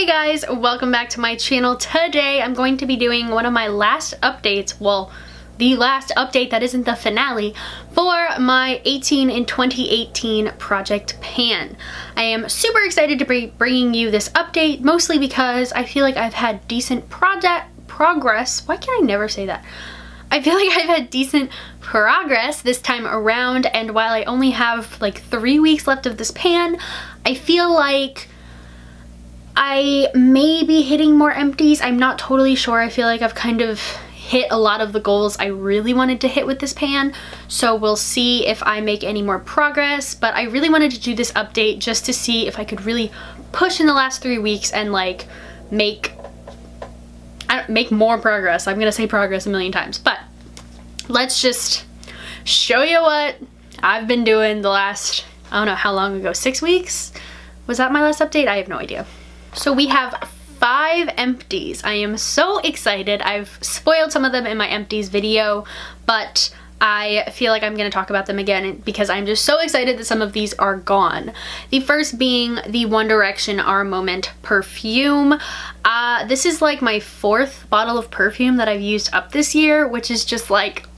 Hey guys, welcome back to my channel. Today I'm going to be doing one of my last updates, well, the last update that isn't the finale, for my 18 in 2018 Project Pan. I am super excited to be bringing you this update, mostly because I feel like I've had decent progress. Why can I never say that? I feel like I've had decent progress this time around, and while I only have like 3 weeks left of this pan, I feel like I may be hitting more empties. I'm not totally sure. I feel like I've kind of hit a lot of the goals I really wanted to hit with this pan, so we'll see if I make any more progress. But I really wanted to do this update just to see if I could really push in the last 3 weeks and like make more progress. I'm gonna say progress a million times, but let's just show you what I've been doing the last, I don't know how long ago, 6 weeks? Was that my last update? I have no idea. So we have 5 empties. I am so excited. I've spoiled some of them in my empties video, but I feel like I'm going to talk about them again because I'm just so excited that some of these are gone. The first being the One Direction Our Moment perfume. This is like my 4th bottle of perfume that I've used up this year, which is just like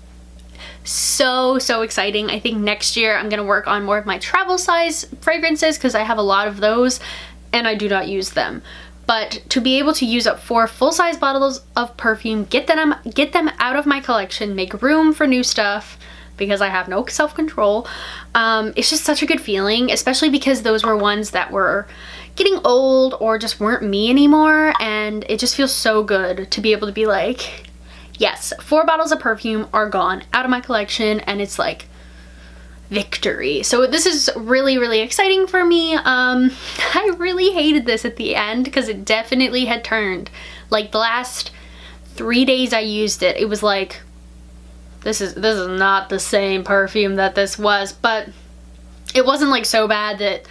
so exciting. I think next year I'm going to work on more of my travel size fragrances because I have a lot of those and I do not use them. But to be able to use up 4 full-size bottles of perfume, get them out of my collection, make room for new stuff because I have no self-control, it's just such a good feeling, especially because those were ones that were getting old or just weren't me anymore, and it just feels so good to be able to be like, yes, 4 bottles of perfume are gone out of my collection, and it's like victory. So this is really exciting for me. I really hated this at the end because it definitely had turned. Like the last 3 days I used it, it was like, this is not the same perfume that this was, but it wasn't like so bad that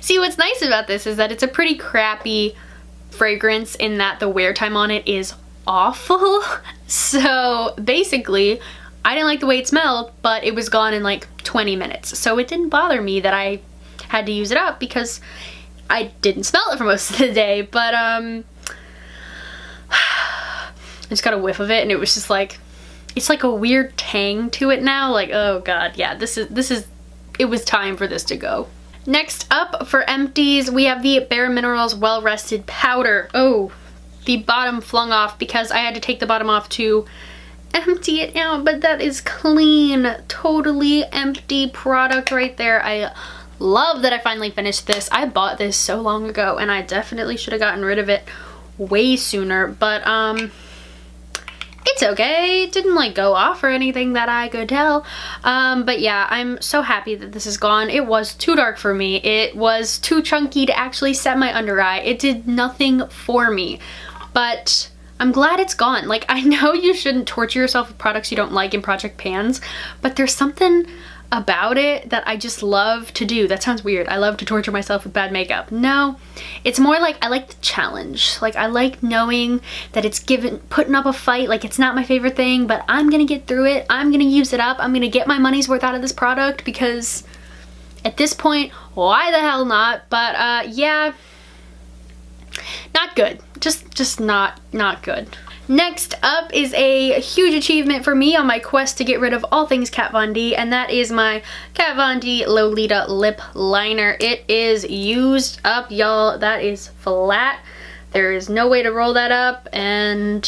see, what's nice about this is that it's a pretty crappy fragrance in that the wear time on it is awful. So basically I didn't like the way it smelled, but it was gone in like 20 minutes. So it didn't bother me that I had to use it up because I didn't smell it for most of the day. But I just got a whiff of it and it was just like, it's like a weird tang to it now. Like, oh God, yeah, it was time for this to go. Next up for empties, we have the Bare Minerals Well Rested Powder. Oh, the bottom flung off because I had to take the bottom off to empty it out, but that is clean, totally empty product right there. I love that I finally finished this. I bought this so long ago and I definitely should have gotten rid of it way sooner, but it's okay. It didn't like go off or anything that I could tell. But yeah, I'm so happy that this is gone. It was too dark for me. It was too chunky to actually set my under eye. It did nothing for me, but I'm glad it's gone. Like, I know you shouldn't torture yourself with products you don't like in Project Pans, but there's something about it that I just love to do. That sounds weird. I love to torture myself with bad makeup. No, it's more like I like the challenge. Like, I like knowing that it's putting up a fight. Like, it's not my favorite thing, but I'm gonna get through it. I'm gonna use it up. I'm gonna get my money's worth out of this product because at this point, why the hell not? But yeah, not good. Just not good. Next up is a huge achievement for me on my quest to get rid of all things Kat Von D, and that is my Kat Von D Lolita Lip Liner. It is used up, y'all. That is flat. There is no way to roll that up, and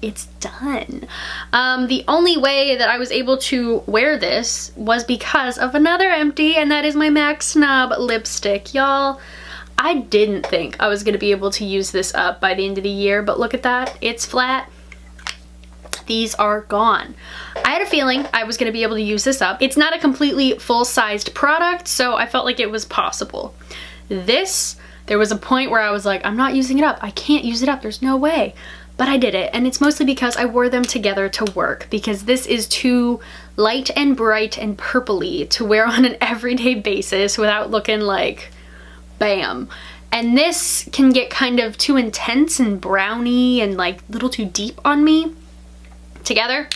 it's done. The only way that I was able to wear this was because of another empty, and that is my MAC Snob lipstick, y'all. I didn't think I was going to be able to use this up by the end of the year, but look at that. It's flat. These are gone. I had a feeling I was going to be able to use this up. It's not a completely full-sized product, so I felt like it was possible. This, there was a point where I was like, I'm not using it up. I can't use it up. There's no way. But I did it, and it's mostly because I wore them together to work, because this is too light and bright and purpley to wear on an everyday basis without looking like bam. And this can get kind of too intense and browny and like a little too deep on me. Together,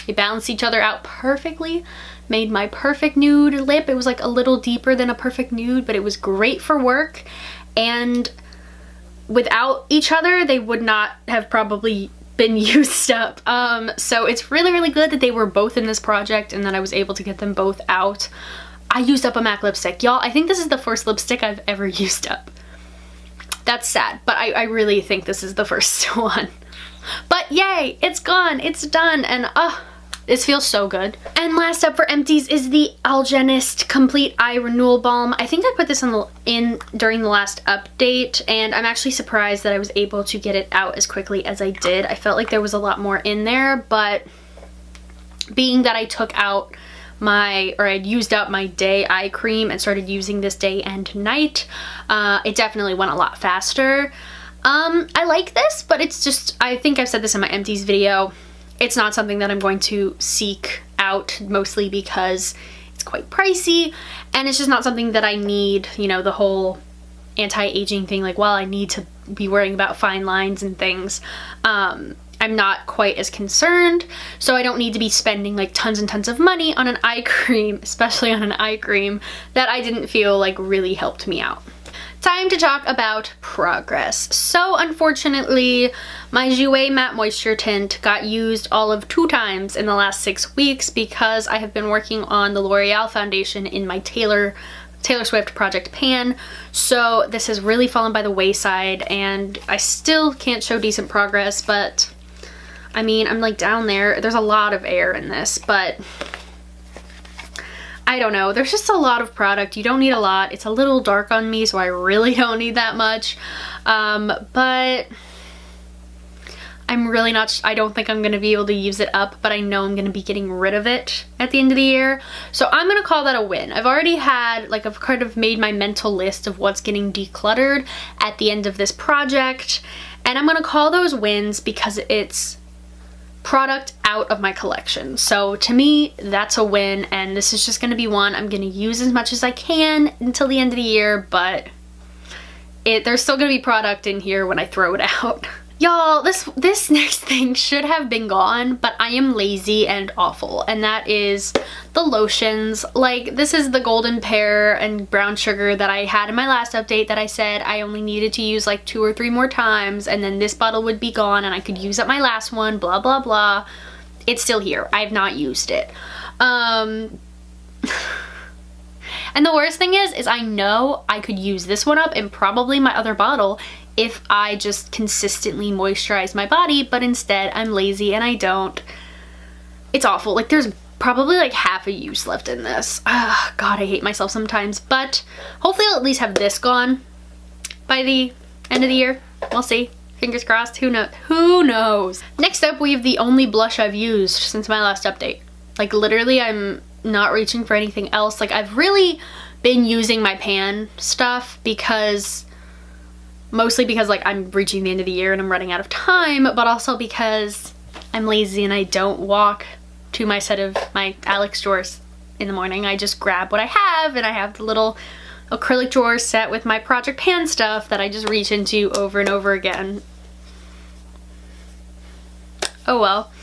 they balance each other out perfectly. Made my perfect nude lip. It was like a little deeper than a perfect nude, but it was great for work. and without each other, they would not have probably been used up. So it's really, really good that they were both in this project and that I was able to get them both out. I used up a MAC lipstick. Y'all, I think this is the first lipstick I've ever used up. That's sad, but I really think this is the first one. But yay, it's gone, it's done, and this feels so good. And last up for empties is the Algenist Complete Eye Renewal Balm. I think I put this in during the last update, and I'm actually surprised that I was able to get it out as quickly as I did. I felt like there was a lot more in there, but being that I took out I'd used up my day eye cream and started using this day and night, it definitely went a lot faster. I like this, but it's just, I think I've said this in my empties video, it's not something that I'm going to seek out, mostly because it's quite pricey and it's just not something that I need, you know, the whole anti-aging thing, like, well, I need to be worrying about fine lines and things. I'm not quite as concerned, so I don't need to be spending like tons and tons of money on an eye cream, especially on an eye cream that I didn't feel like really helped me out. Time to talk about progress. So unfortunately, my Jouer Matte Moisture Tint got used all of 2 times in the last 6 weeks because I have been working on the L'Oreal foundation in my Taylor Swift Project Pan, so this has really fallen by the wayside and I still can't show decent progress, but I mean, I'm like down there. There's a lot of air in this, but I don't know. There's just a lot of product. You don't need a lot. It's a little dark on me, so I really don't need that much. But I'm really not, I don't think I'm going to be able to use it up, but I know I'm going to be getting rid of it at the end of the year. So I'm going to call that a win. I've already had, like, I've kind of made my mental list of what's getting decluttered at the end of this project. And I'm going to call those wins because it's product out of my collection. So to me, that's a win, and this is just going to be one I'm going to use as much as I can until the end of the year, but there's still going to be product in here when I throw it out. Y'all, this next thing should have been gone, but I am lazy and awful, and that is the lotions. Like, this is the golden pear and brown sugar that I had in my last update that I said I only needed to use like 2 or 3 more times, and then this bottle would be gone and I could use up my last one, blah blah blah. It's still here. I've not used it. And the worst thing is I know I could use this one up and probably my other bottle if I just consistently moisturize my body, but instead I'm lazy and I don't. It's awful. Like, there's probably like half a use left in this. God, I hate myself sometimes, but hopefully I'll at least have this gone by the end of the year. We'll see. Fingers crossed. Who knows? Who knows? Next up, we have the only blush I've used since my last update. Like, literally, I'm not reaching for anything else. Like, I've really been using my pan stuff mostly because like I'm reaching the end of the year and I'm running out of time, but also because I'm lazy and I don't walk to my set of my Alex drawers in the morning. I just grab what I have, and I have the little acrylic drawer set with my Project Pan stuff that I just reach into over and over again. Oh well.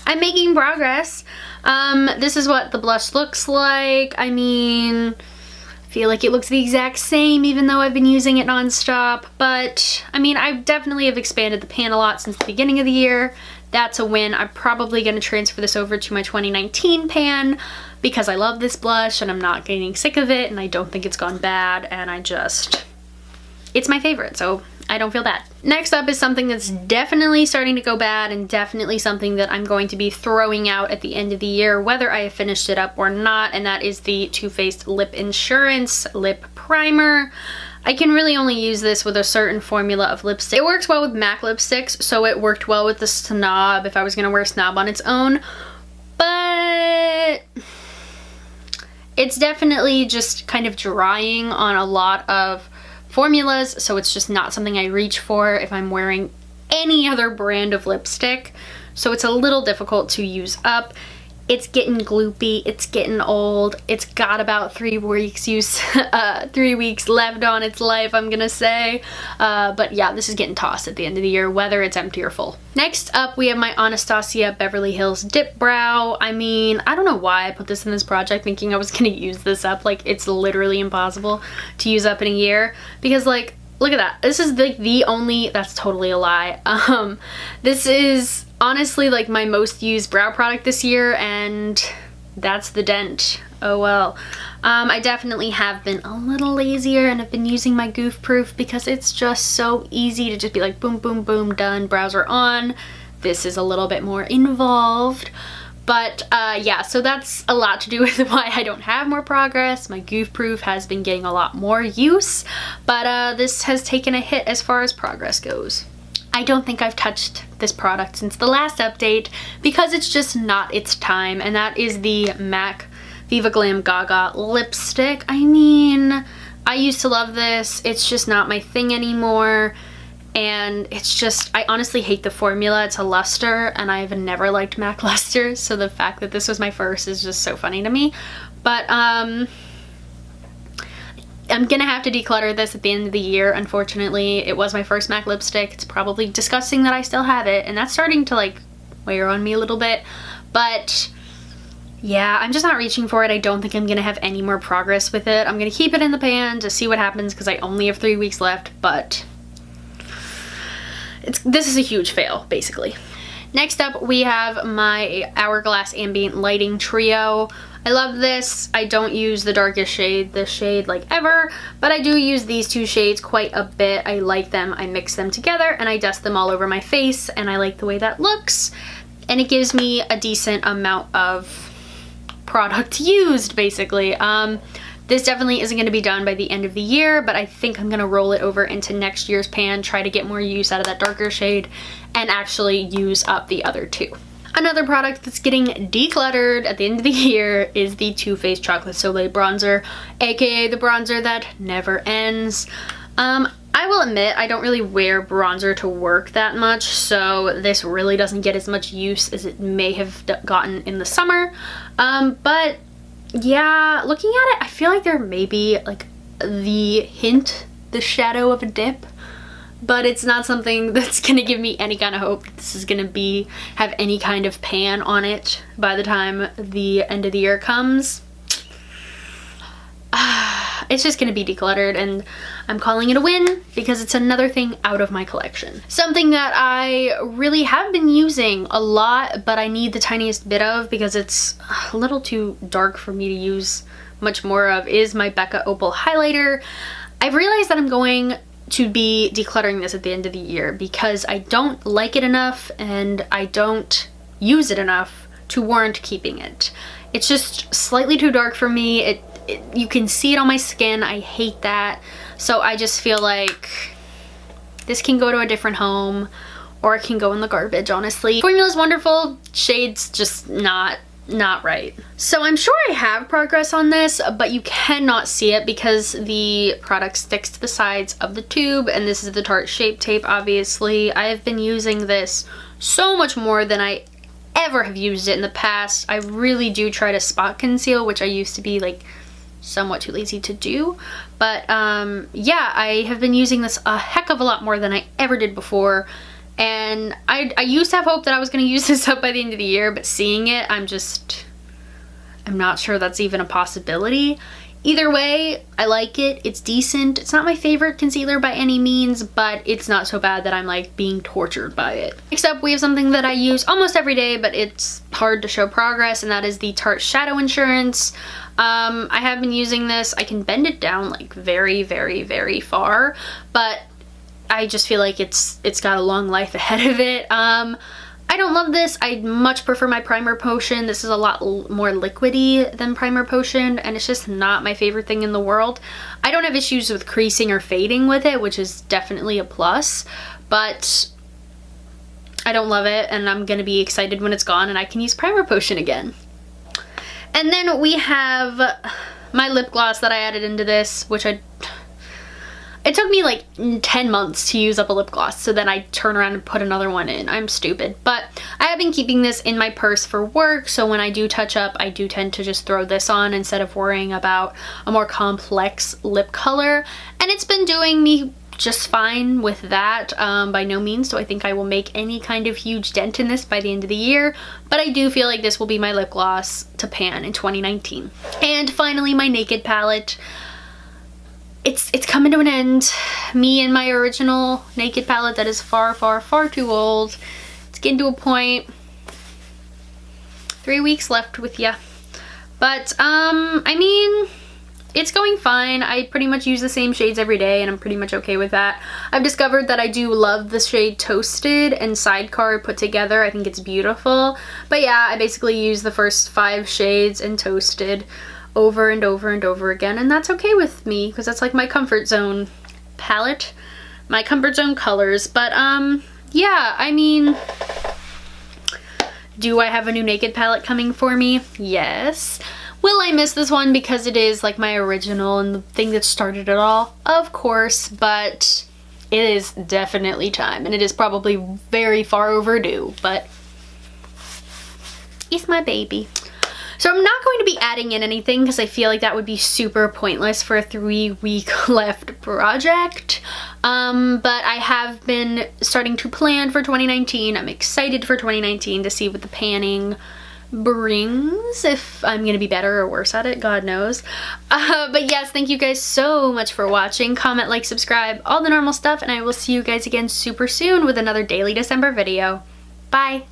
I'm making progress. This is what the blush looks like. I mean, I feel like it looks the exact same even though I've been using it non-stop, but I mean, I definitely have expanded the pan a lot since the beginning of the year. That's a win. I'm probably going to transfer this over to my 2019 pan because I love this blush and I'm not getting sick of it and I don't think it's gone bad, and it's my favorite, so I don't feel bad. Next up is something that's definitely starting to go bad and definitely something that I'm going to be throwing out at the end of the year, whether I have finished it up or not, and that is the Too Faced Lip Insurance Lip Primer. I can really only use this with a certain formula of lipstick. It works well with MAC lipsticks, so it worked well with the Snob if I was going to wear Snob on its own, but it's definitely just kind of drying on a lot of formulas, so it's just not something I reach for if I'm wearing any other brand of lipstick, so it's a little difficult to use up. It's getting gloopy, it's getting old, it's got about 3 weeks left on its life, I'm gonna say, but yeah, this is getting tossed at the end of the year, whether it's empty or full. Next up, we have my Anastasia Beverly Hills Dip Brow. I mean, I don't know why I put this in this project thinking I was gonna use this up. Like, it's literally impossible to use up in a year because, like, look at that. This is like the only, that's totally a lie. This is honestly like my most used brow product this year, and that's the dent. Oh well. I definitely have been a little lazier and have been using my Goof Proof because it's just so easy to just be like boom, boom, boom, done, brows are on. This is a little bit more involved. But yeah, so that's a lot to do with why I don't have more progress. My Goof Proof has been getting a lot more use, but this has taken a hit as far as progress goes. I don't think I've touched this product since the last update because it's just not its time, and that is the MAC Viva Glam Gaga lipstick. I mean, I used to love this. It's just not my thing anymore. And it's just, I honestly hate the formula. It's a luster, and I've never liked MAC lusters, so the fact that this was my first is just so funny to me. But I'm gonna have to declutter this at the end of the year. Unfortunately, it was my first MAC lipstick. It's probably disgusting that I still have it, and that's starting to like wear on me a little bit. But yeah, I'm just not reaching for it. I don't think I'm gonna have any more progress with it. I'm gonna keep it in the pan to see what happens because I only have 3 weeks left, but this is a huge fail, basically. Next up, we have my Hourglass Ambient Lighting Trio. I love this. I don't use the darkest shade, this shade, like ever, but I do use these two shades quite a bit. I like them. I mix them together and I dust them all over my face, and I like the way that looks. And it gives me a decent amount of product used, basically. This definitely isn't going to be done by the end of the year, but I think I'm going to roll it over into next year's pan, try to get more use out of that darker shade, and actually use up the other two. Another product that's getting decluttered at the end of the year is the Too Faced Chocolate Soleil Bronzer, aka the bronzer that never ends. I will admit I don't really wear bronzer to work that much, so this really doesn't get as much use as it may have gotten in the summer, but yeah, looking at it, I feel like there may be like the shadow of a dip, but it's not something that's gonna give me any kind of hope that this is gonna have any kind of pan on it by the time the end of the year comes. It's just gonna be decluttered, and I'm calling it a win because it's another thing out of my collection. Something that I really have been using a lot, but I need the tiniest bit of because it's a little too dark for me to use much more of, is my Becca Opal Highlighter. I've realized that I'm going to be decluttering this at the end of the year because I don't like it enough and I don't use it enough to warrant keeping it. It's just slightly too dark for me. You can see it on my skin. I hate that. So I just feel like this can go to a different home, or it can go in the garbage, honestly. Formula's wonderful, shade's just not right. So I'm sure I have progress on this, but you cannot see it because the product sticks to the sides of the tube, and this is the Tarte Shape Tape, obviously. I have been using this so much more than I ever have used it in the past. I really do try to spot conceal, which I used to be like somewhat too lazy to do, but yeah, I have been using this a heck of a lot more than I ever did before, and I used to have hope that I was going to use this up by the end of the year, but seeing it, I'm not sure that's even a possibility. Either way, I like it. It's decent. It's not my favorite concealer by any means, but it's not so bad that I'm like being tortured by it. Next up, we have something that I use almost every day, but it's hard to show progress, and that is the Tarte Shadow Insurance. I have been using this. I can bend it down like very, very, very far, but I just feel like it's got a long life ahead of it. I don't love this. I much prefer my Primer Potion. This is a lot more liquidy than Primer Potion, and it's just not my favorite thing in the world. I don't have issues with creasing or fading with it, which is definitely a plus, but I don't love it, and I'm gonna be excited when it's gone and I can use Primer Potion again. And then we have my lip gloss that I added into this, which it took me like 10 months to use up a lip gloss, so then I turn around and put another one in. I'm stupid. But I have been keeping this in my purse for work, so when I do touch up, I do tend to just throw this on instead of worrying about a more complex lip color. And it's been doing me just fine with that. By no means do I think I will make any kind of huge dent in this by the end of the year, but I do feel like this will be my lip gloss to pan in 2019. And finally, my Naked palette. it's coming to an end. Me and my original Naked palette that is far, far, far too old. It's getting to a point. 3 weeks left with ya. But, I mean, it's going fine. I pretty much use the same shades every day and I'm pretty much okay with that. I've discovered that I do love the shade Toasted and Sidecar put together. I think it's beautiful. But yeah, I basically use the first 5 shades in Toasted over and over and over again, and that's okay with me because that's like my comfort zone palette, my comfort zone colors. But yeah, I mean, do I have a new Naked palette coming for me? Yes. Will I miss this one because it is like my original and the thing that started it all? Of course, but it is definitely time, and it is probably very far overdue, but it's my baby. So I'm not going to be adding in anything because I feel like that would be super pointless for a 3-week left project. But I have been starting to plan for 2019. I'm excited for 2019 to see what the panning brings, if I'm gonna be better or worse at it, God knows. But yes, thank you guys so much for watching. Comment, like, subscribe, all the normal stuff, and I will see you guys again super soon with another daily December video. Bye!